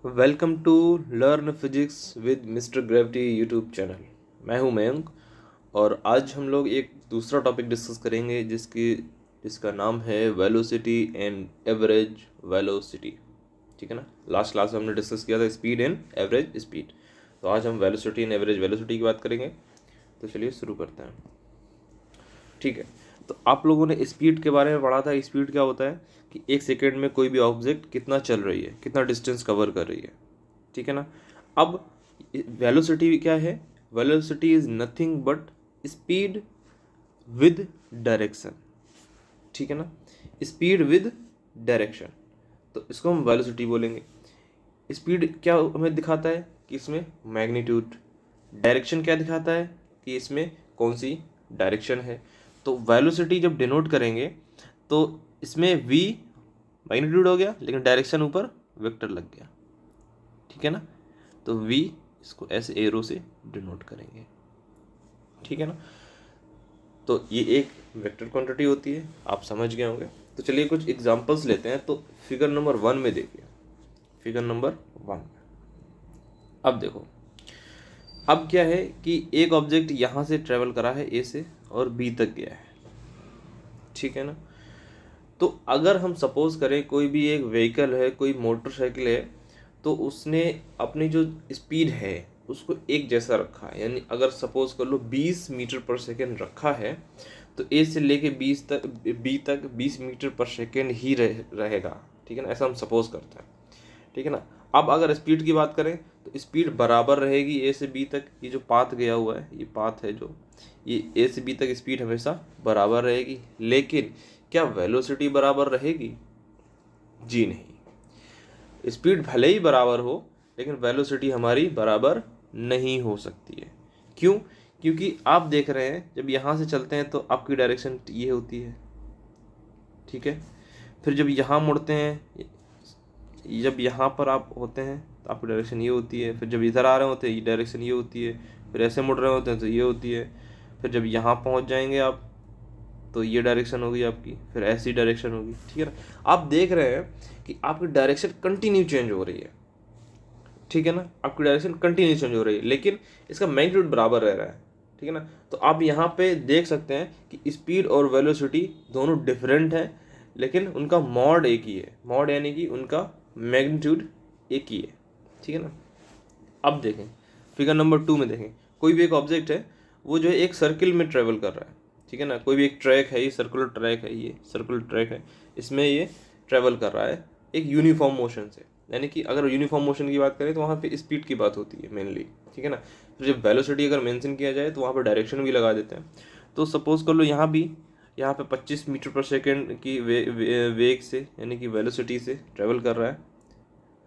Welcome to learn physics with mister gravity YouTube channel. मैं हूं मयंक और आज हम लोग एक दूसरा टॉपिक डिस्कस करेंगे जिसका नाम है वेलोसिटी एंड एवरेज वेलोसिटी। ठीक है ना। लास्ट क्लास में हमने डिस्कस किया था स्पीड एंड एवरेज स्पीड, तो आज हम वेलोसिटी एंड एवरेज वेलोसिटी की बात करेंगे। तो चलिए शुरू करते हैं। ठीक है, तो आप लोगों ने स्पीड के बारे में पढ़ा था। स्पीड क्या होता है कि एक सेकेंड में कोई भी ऑब्जेक्ट कितना चल रही है, कितना डिस्टेंस कवर कर रही है। ठीक है ना। अब वेलोसिटी क्या है? Velocity is nothing but speed with direction. ठीक है ना, स्पीड विद डायरेक्शन, तो इसको हम वेलोसिटी बोलेंगे। स्पीड क्या हमें दिखाता है कि इसमें मैग्नीट्यूड, डायरेक्शन क्या दिखाता है कि इसमें कौन सी डायरेक्शन है। तो वेलोसिटी जब डिनोट करेंगे तो इसमें v मैग्नीट्यूड हो गया, लेकिन डायरेक्शन ऊपर वेक्टर लग गया। ठीक है ना, तो v इसको ऐसे एरो से डिनोट करेंगे। ठीक है ना, तो ये एक वेक्टर क्वांटिटी होती है, आप समझ गए होंगे। तो चलिए कुछ एग्जांपल्स लेते हैं। तो फिगर नंबर 1 में देखिए, फिगर नंबर 1। अब देखो, अब क्या है कि एक ऑब्जेक्ट यहाँ से ट्रेवल करा है ए से और बी तक गया है। ठीक है ना, तो अगर हम सपोज करें कोई भी एक व्हीकल है, कोई मोटरसाइकिल है, तो उसने अपनी जो स्पीड है उसको एक जैसा रखा है। यानी अगर सपोज कर लो 20 मीटर पर सेकेंड रखा है, तो ए से लेके 20 तक बी तक 20 मीटर पर सेकेंड ही रहेगा। ठीक है ना, ऐसा हम सपोज करते हैं। ठीक है ना। अब अगर स्पीड की बात करें तो स्पीड बराबर रहेगी ए से बी तक। ये जो पाथ गया हुआ है, ये पाथ है जो, ये ए से बी तक स्पीड हमेशा बराबर रहेगी। लेकिन क्या वेलोसिटी बराबर रहेगी? जी नहीं। स्पीड भले ही बराबर हो, लेकिन वेलोसिटी हमारी बराबर नहीं हो सकती है। क्यों? क्योंकि आप देख रहे हैं जब यहाँ से चलते हैं तो आपकी डायरेक्शन ये होती है। ठीक है, फिर जब यहाँ मुड़ते हैं, जब यहाँ पर आप होते हैं तो आपकी डायरेक्शन ये होती है। फिर जब इधर आ रहे होते हैं ये डायरेक्शन ये होती है। फिर ऐसे मुड़ रहे होते हैं तो ये होती है। फिर जब यहाँ पहुँच जाएंगे आप तो ये डायरेक्शन होगी आपकी, फिर ऐसी डायरेक्शन होगी। ठीक है ना, आप देख रहे हैं कि आपकी डायरेक्शन कंटिन्यू चेंज हो रही है। ठीक है ना, आपकी डायरेक्शन कंटिन्यू चेंज हो रही है, लेकिन इसका मैग्नीट्यूड बराबर रह रहा है। ठीक है ना, तो आप यहाँ पे देख सकते हैं कि स्पीड और वेलोसिटी दोनों डिफरेंट है, लेकिन उनका मॉड एक ही है। मॉड यानी कि उनका मैग्नीट्यूड एक ही है। ठीक है ना। अब देखें फिगर नंबर 2 में, देखें कोई भी एक ऑब्जेक्ट है, वो जो है एक सर्किल में ट्रेवल कर रहा है। ठीक है ना, कोई भी एक ट्रैक है, ये सर्कुलर ट्रैक है, ये सर्कुलर ट्रैक है, इसमें ये ट्रेवल कर रहा है एक यूनिफॉर्म मोशन से। यानी कि अगर यूनिफॉर्म मोशन की बात करें तो वहाँ पे स्पीड की बात होती है मेनली। ठीक है ना, तो जब वेलोसिटी अगर मेंशन किया जाए तो वहाँ पे डायरेक्शन भी लगा देते हैं। तो सपोज कर लो यहाँ पे 25 मीटर पर सेकेंड की वेग से, यानी कि वेलोसिटी से ट्रेवल कर रहा है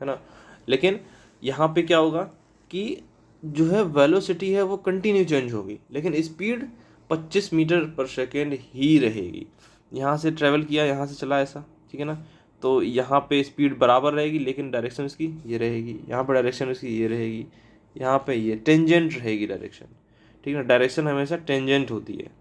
ना। लेकिन यहाँ पे क्या होगा कि जो है वेलोसिटी है वो कंटिन्यू चेंज होगी, लेकिन स्पीड 25 मीटर पर सेकेंड ही रहेगी। यहाँ से ट्रेवल किया, यहाँ से चला ऐसा। ठीक है ना, तो यहाँ पे स्पीड बराबर रहेगी, लेकिन डायरेक्शन इसकी ये रहेगी। यहाँ पर डायरेक्शन इसकी ये रहेगी, यहाँ पे ये टेंजेंट रहेगी डायरेक्शन। ठीक है ना, डायरेक्शन हमेशा टेंजेंट होती है।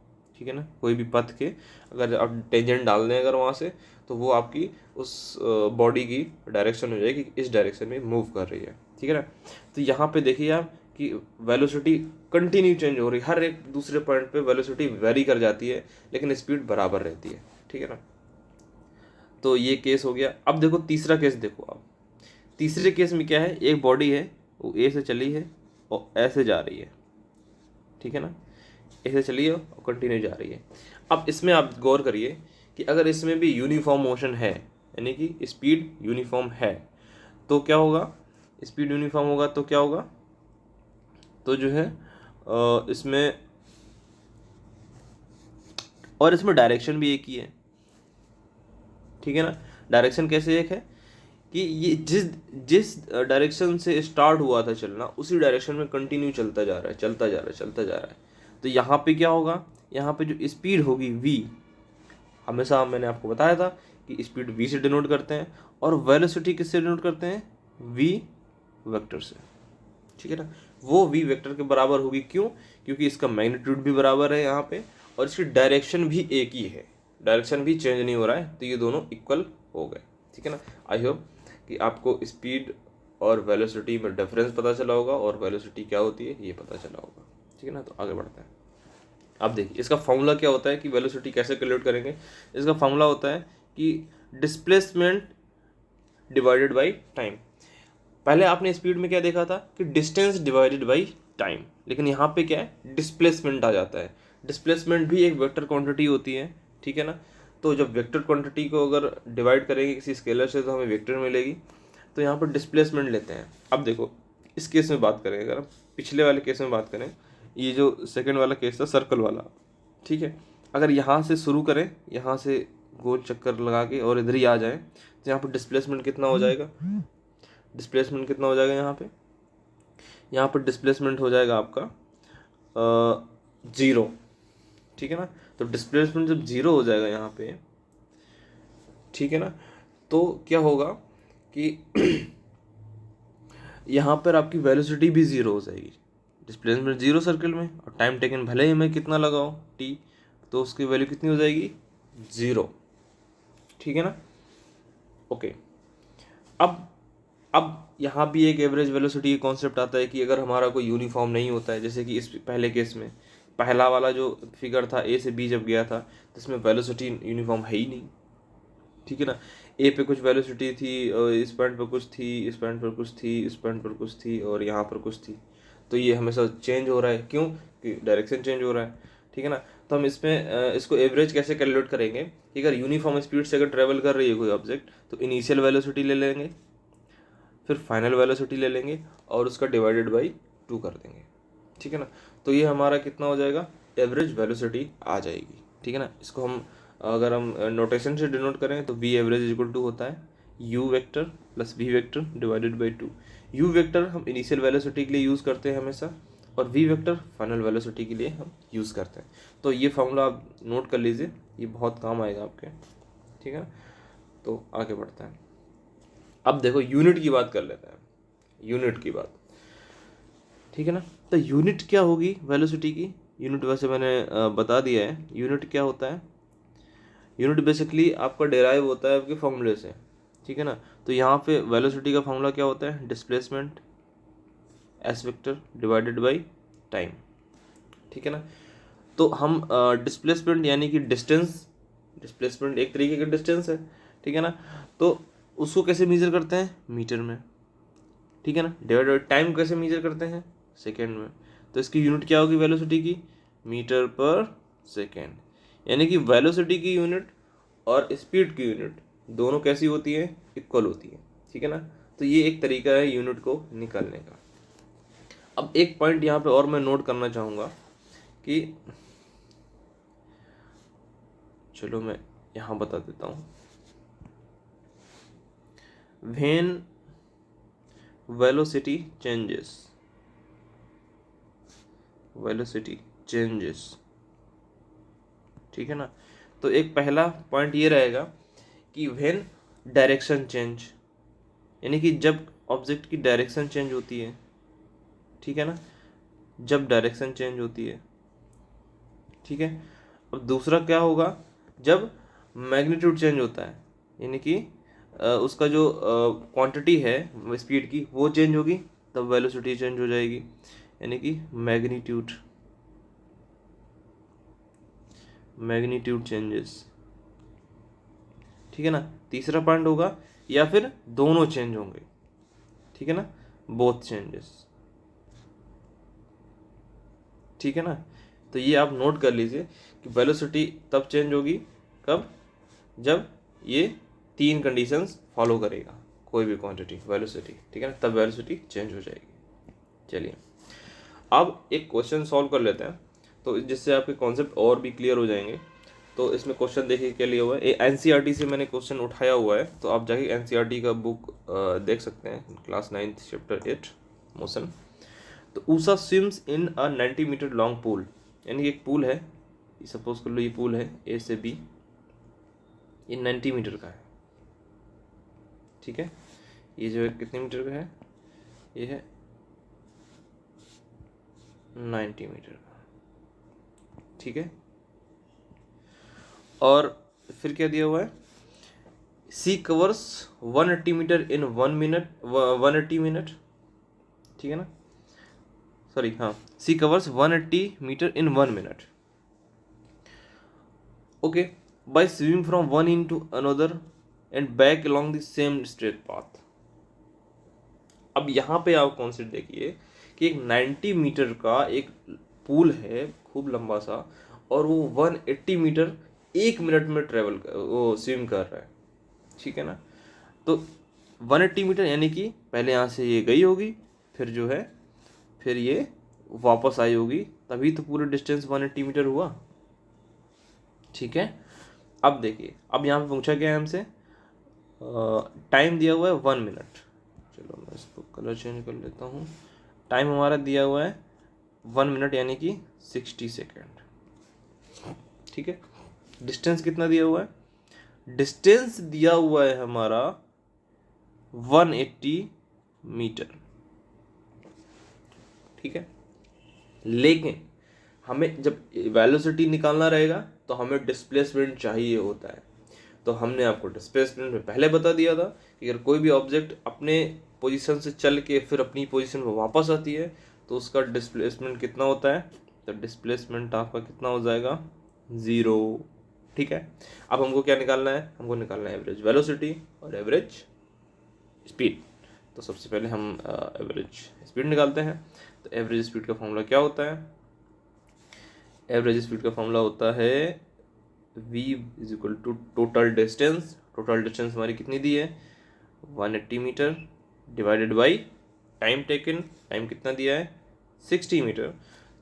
ठीक है ना, कोई भी पथ के अगर आप टेंजेंट डाल दें अगर वहाँ से, तो वो आपकी उस बॉडी की डायरेक्शन हो जाएगी, इस डायरेक्शन में मूव कर रही है। ठीक है ना, तो यहाँ पे देखिए आप कि वेलोसिटी कंटिन्यू चेंज हो रही है। हर एक दूसरे पॉइंट पे वेलोसिटी वेरी कर जाती है, लेकिन स्पीड बराबर रहती है। ठीक है ना, तो ये केस हो गया। अब देखो तीसरा केस देखो। अब तीसरे केस में क्या है, एक बॉडी है वो ए से चली है और ऐसे जा रही है। ठीक है ना, ऐसे चली है और कंटिन्यू जा रही है। अब इसमें आप गौर करिए कि अगर इसमें भी यूनिफॉर्म मोशन है, यानी कि स्पीड यूनिफॉर्म है, तो क्या होगा? स्पीड यूनिफॉर्म होगा तो क्या होगा? तो जो है इसमें, और इसमें डायरेक्शन भी एक ही है। ठीक है ना, डायरेक्शन कैसे एक है कि ये जिस जिस डायरेक्शन से स्टार्ट हुआ था चलना, उसी डायरेक्शन में कंटिन्यू चलता जा रहा है, चलता जा रहा है, चलता जा रहा है। तो यहाँ पे क्या होगा? यहाँ पे जो स्पीड होगी v, हमेशा मैंने आपको बताया था कि स्पीड v से डिनोट करते हैं, और वेलोसिटी किससे डिनोट करते हैं? v वेक्टर से। ठीक है ना, वो v वेक्टर के बराबर होगी। क्यों? क्योंकि इसका मैग्नीट्यूड भी बराबर है यहाँ पे, और इसकी डायरेक्शन भी एक ही है, डायरेक्शन भी चेंज नहीं हो रहा है, तो ये दोनों इक्वल हो गए। ठीक है ना, आई होप कि आपको स्पीड और वेलोसिटी में डिफरेंस पता चला होगा, और वेलोसिटी क्या होती है ये पता चला होगा। ठीक है ना, तो आगे बढ़ते हैं। अब देखिए इसका फॉर्मूला क्या होता है कि वेलोसिटी कैसे कैलकुलेट करेंगे। इसका फॉर्मूला होता है कि डिस्प्लेसमेंट डिवाइडेड बाई टाइम। पहले आपने स्पीड में क्या देखा था कि डिस्टेंस डिवाइडेड बाई टाइम, लेकिन यहाँ पे क्या है, डिस्प्लेसमेंट आ जाता है। डिस्प्लेसमेंट भी एक वेक्टर क्वांटिटी होती है। ठीक है ना, तो जब वेक्टर क्वांटिटी को अगर डिवाइड करेंगे किसी स्केलर से तो हमें वेक्टर मिलेगी। तो यहाँ पर डिस्प्लेसमेंट लेते हैं। अब देखो इस केस में बात करें, अगर हम पिछले वाले केस में बात करें, ये जो सेकेंड वाला केस था सर्कल वाला, ठीक है, अगर यहाँ से शुरू करें, यहाँ से गोल चक्कर लगा के और इधर ही आ जाए तो यहाँ पर डिस्प्लेसमेंट कितना हो जाएगा, डिस्प्लेसमेंट कितना हो जाएगा यहाँ पर डिस्प्लेसमेंट हो जाएगा आपका 0। ठीक है ना, तो डिस्प्लेसमेंट जब 0 हो जाएगा यहाँ पे, ठीक है ना, तो क्या होगा कि यहाँ पर आपकी वेलोसिटी भी 0 हो जाएगी। डिस्प्लेसमेंट 0 सर्कल में, और टाइम टेकन भले ही मैं कितना लगाऊँ t, तो उसकी वैल्यू कितनी हो जाएगी 0। ठीक है ना, ओके। अब यहाँ भी एक एवरेज वेलोसिटी का कॉन्सेप्ट आता है कि अगर हमारा कोई यूनिफॉर्म नहीं होता है, जैसे कि इस पहले केस में पहला वाला जो फिगर था ए से बी जब गया था तो इसमें वेलोसिटी यूनिफॉर्म है ही नहीं। ठीक है ना, ए पे कुछ वेलोसिटी थी और इस पॉइंट पर कुछ थी, इस पॉइंट पर कुछ थी, इस पॉइंट पर कुछ थी और यहाँ पर कुछ थी। तो ये हमेशा चेंज हो रहा है, क्यों कि डायरेक्शन चेंज हो रहा है। ठीक है ना, तो हम इसमें इसको एवरेज कैसे कैलकुलेट करेंगे कि अगर यूनिफॉर्म स्पीड से अगर ट्रेवल कर रही है कोई ऑब्जेक्ट तो इनिशियल वेलोसिटी ले लेंगे, फिर फाइनल वेलोसिटी ले लेंगे और उसका डिवाइडेड बाई 2 कर देंगे। ठीक है ना, तो ये हमारा कितना हो जाएगा, एवरेज वेलोसिटी आ जाएगी। ठीक है ना, इसको हम अगर हम नोटेशन से डिनोट करें तो वी एवरेज इक्वल टू होता है u vector plus v vector divided by 2। U vector हम इनिशियल वेलोसिटी के लिए यूज़ करते हैं हमेशा, और वी वेक्टर फाइनल वेलोसिटी के लिए हम यूज़ करते हैं। तो ये फॉर्मूला आप नोट कर लीजिए, ये बहुत काम आएगा आपके। ठीक है ना, तो आगे बढ़ते हैं। अब देखो यूनिट की बात कर लेते हैं, यूनिट की बात। ठीक है ना, तो यूनिट क्या होगी वेलोसिटी की, यूनिट वैसे मैंने बता दिया है। यूनिट क्या होता है, यूनिट बेसिकली आपका डेराइव होता है आपके फॉर्मूले से। ठीक है ना, तो यहाँ पे वेलोसिटी का फॉर्मूला क्या होता है, displacement S vector divided by time. ठीक है ना, तो हम डिस्प्लेसमेंट यानी कि डिस्टेंस, डिस्प्लेसमेंट एक तरीके का डिस्टेंस है। ठीक है ना, तो उसको कैसे मेजर करते हैं, मीटर में। ठीक है ना, डिवाइड बाई टाइम कैसे मेजर करते हैं, सेकेंड में। तो इसकी यूनिट क्या होगी वेलोसिटी की, मीटर पर सेकेंड। यानी कि वेलोसिटी की यूनिट और स्पीड की यूनिट दोनों कैसी होती है, इक्वल होती है। ठीक है ना, तो ये एक तरीका है यूनिट को निकालने का। अब एक पॉइंट यहाँ पे और मैं नोट करना चाहूँगा कि चलो मैं यहाँ बता देता हूँ। When velocity changes, velocity changes, ठीक है ना, तो एक पहला पॉइंट ये रहेगा कि व्हेन डायरेक्शन चेंज, यानी कि जब ऑब्जेक्ट की डायरेक्शन चेंज होती है। ठीक है ना, जब डायरेक्शन चेंज होती है। ठीक है, अब दूसरा क्या होगा, जब मैग्नीट्यूड चेंज होता है, यानी कि उसका जो क्वांटिटी है स्पीड की वो चेंज होगी, तब वेलोसिटी चेंज हो जाएगी, यानी कि मैग्नीट्यूड, मैग्नीट्यूड चेंजेस। ठीक है ना, तीसरा पॉइंट होगा या फिर दोनों चेंज होंगे। ठीक है ना, बोथ चेंजेस। ठीक है ना, तो ये आप नोट कर लीजिए कि वेलोसिटी तब चेंज होगी कब, जब ये 3 कंडीशंस फॉलो करेगा कोई भी क्वांटिटी वेलोसिटी। ठीक है ना, तब वेलोसिटी चेंज हो जाएगी। चलिए अब एक क्वेश्चन सॉल्व कर लेते हैं, तो जिससे आपके कॉन्सेप्ट और भी क्लियर हो जाएंगे। तो इसमें क्वेश्चन देखिए क्या लिया हुआ है, एनसीईआरटी से मैंने क्वेश्चन उठाया हुआ है, तो आप जाके एनसीईआरटी का बुक देख सकते हैं, क्लास 9 चैप्टर 8 मोशन। तो Usha swims in a 90 metre long pool, यानी एक पूल है, सपोज कर लो ये पूल है ए से बी, ये 90 मीटर का है। ठीक है, ये जो है कितने मीटर का है, ये है 90 मीटर का। ठीक है, और फिर क्या दिया हुआ है, she covers 180 metre in 180 minute, ठीक है ना, सॉरी हाँ, she covers 180 metre in 1 minute, okay, by swimming from one end to another end back along the same straight path. अब यहाँ पे आप कॉन्सेप्ट देखिए कि एक 90 मीटर का एक पूल है खूब लंबा सा, और वो 180 मीटर 1 मिनट में ट्रेवल वो स्विम कर रहा है, ठीक है ना। तो 180 मीटर यानी कि पहले यहाँ से ये गई होगी, फिर जो है फिर ये वापस आई होगी, तभी तो पूरा डिस्टेंस 180 मीटर हुआ, ठीक है। अब देखिए, अब यहाँ पे पूछा गया है हमसे, टाइम दिया हुआ है 1 मिनट, चलो मैं इसको कलर चेंज कर लेता हूँ। टाइम हमारा दिया हुआ है 1 मिनट यानी कि 60 सेकेंड, ठीक है। डिस्टेंस कितना दिया हुआ है, डिस्टेंस दिया हुआ है हमारा 180 मीटर, ठीक है। लेकिन हमें जब वेलोसिटी निकालना रहेगा तो हमें डिस्प्लेसमेंट चाहिए होता है। तो हमने आपको डिस्प्लेसमेंट में पहले बता दिया था कि अगर कोई भी ऑब्जेक्ट अपने पोजीशन से चल के फिर अपनी पोजीशन में वापस आती है तो उसका डिस्प्लेसमेंट कितना होता है, तो डिस्प्लेसमेंट आपका कितना हो जाएगा, 0, ठीक है। अब हमको क्या निकालना है, हमको निकालना है एवरेज वेलोसिटी और एवरेज स्पीड। तो सबसे पहले हम एवरेज स्पीड निकालते हैं। तो एवरेज स्पीड का फॉर्मूला क्या होता है, एवरेज स्पीड का फॉर्मूला होता है v is equal to total distance. Total distance हमारी कितनी दी है, 180 metre divided by time taken, time कितना दिया है 60 मीटर।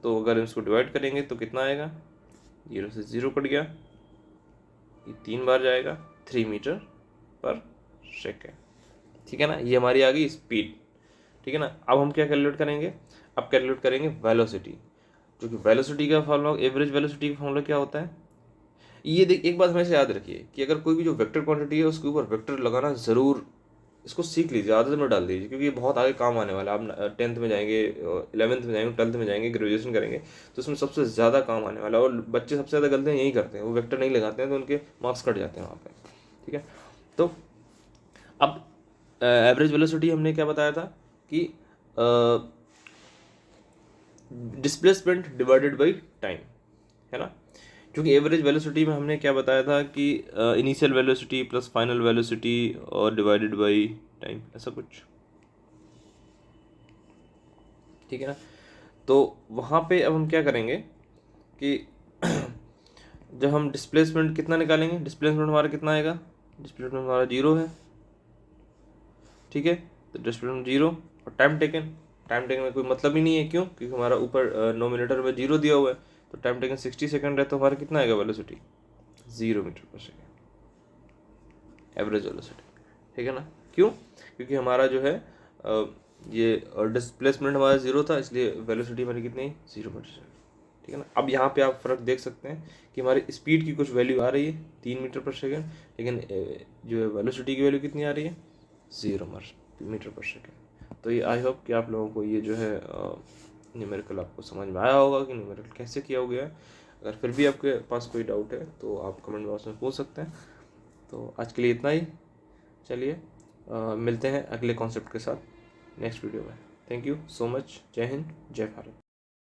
तो अगर इसको डिवाइड करेंगे तो कितना आएगा, 0 से 0 कट गया, ये 3 बार जाएगा, 3 मीटर पर सेकेंड, ठीक है ना। ये हमारी आ गई स्पीड, ठीक है ना। अब हम क्या कैलकुलेट करेंगे, अब कैलकुलेट करेंगे वेलोसिटी, क्योंकि वेलोसिटी का फॉर्मूला, एवरेज वेलोसिटी का फॉर्मूला क्या होता है, ये देख, एक बात हमेशा याद रखिए कि अगर कोई भी जो वेक्टर क्वांटिटी है उसके ऊपर वेक्टर लगाना ज़रूर, इसको सीख लीजिए, आदत में डाल दीजिए, क्योंकि ये बहुत आगे काम आने वाला है। आप 10th में जाएंगे, 11th में जाएंगे, 12th में जाएंगे, ग्रेजुएशन करेंगे, तो उसमें सबसे ज़्यादा काम आने वाला है। और बच्चे सबसे ज़्यादा गलतियाँ यही करते हैं, वो वेक्टर नहीं लगाते हैं तो उनके मार्क्स कट जाते हैं वहाँ पर, ठीक है। तो अब एवरेज वेलोसिटी हमने क्या बताया था कि डिस्प्लेसमेंट डिवाइडेड बाई टाइम, है ना। क्योंकि एवरेज वेलोसिटी में हमने क्या बताया था कि initial velocity plus final velocity और डिवाइडेड बाई टाइम, ऐसा कुछ, ठीक है ना। तो वहाँ पे अब हम क्या करेंगे कि जब हम डिस्प्लेसमेंट कितना निकालेंगे, डिस्प्लेसमेंट हमारा कितना आएगा, डिस्प्लेसमेंट हमारा 0 है, ठीक है। तो डिस्प्लेसमेंट 0 और टाइम टेकन, टाइम टेकन में कोई मतलब ही नहीं है, क्यों, क्योंकि हमारा ऊपर 9 मिनटर में 0 दिया हुआ है। तो टाइम टेकन 60 सेकेंड है, तो हमारा कितना आएगा वेलोसिटी, 0 मीटर पर सेकेंड, एवरेज वेलोसिटी, ठीक है ना। क्यों, क्योंकि हमारा जो है ये डिस्प्लेसमेंट हमारा 0 था, इसलिए वेलोसिटी हमारी कितनी, 0 मीटर सेकेंड, ठीक है ना। अब यहाँ पे आप फ़र्क देख सकते हैं कि हमारी स्पीड की कुछ वैल्यू आ रही है 3 मीटर पर सेकेंड, लेकिन जो है वेलोसिटी की वैल्यू कितनी आ रही है, 0 मीटर पर सेकेंड। तो ये आई होप कि आप लोगों को ये जो है न्यूमेरिकल आपको समझ में आया होगा कि न्यूमेरिकल कैसे किया गया है। अगर फिर भी आपके पास कोई डाउट है तो आप कमेंट बॉक्स में पूछ सकते हैं। तो आज के लिए इतना ही, चलिए मिलते हैं अगले कॉन्सेप्ट के साथ नेक्स्ट वीडियो में। थैंक यू सो मच, जय हिंद, जय भारत।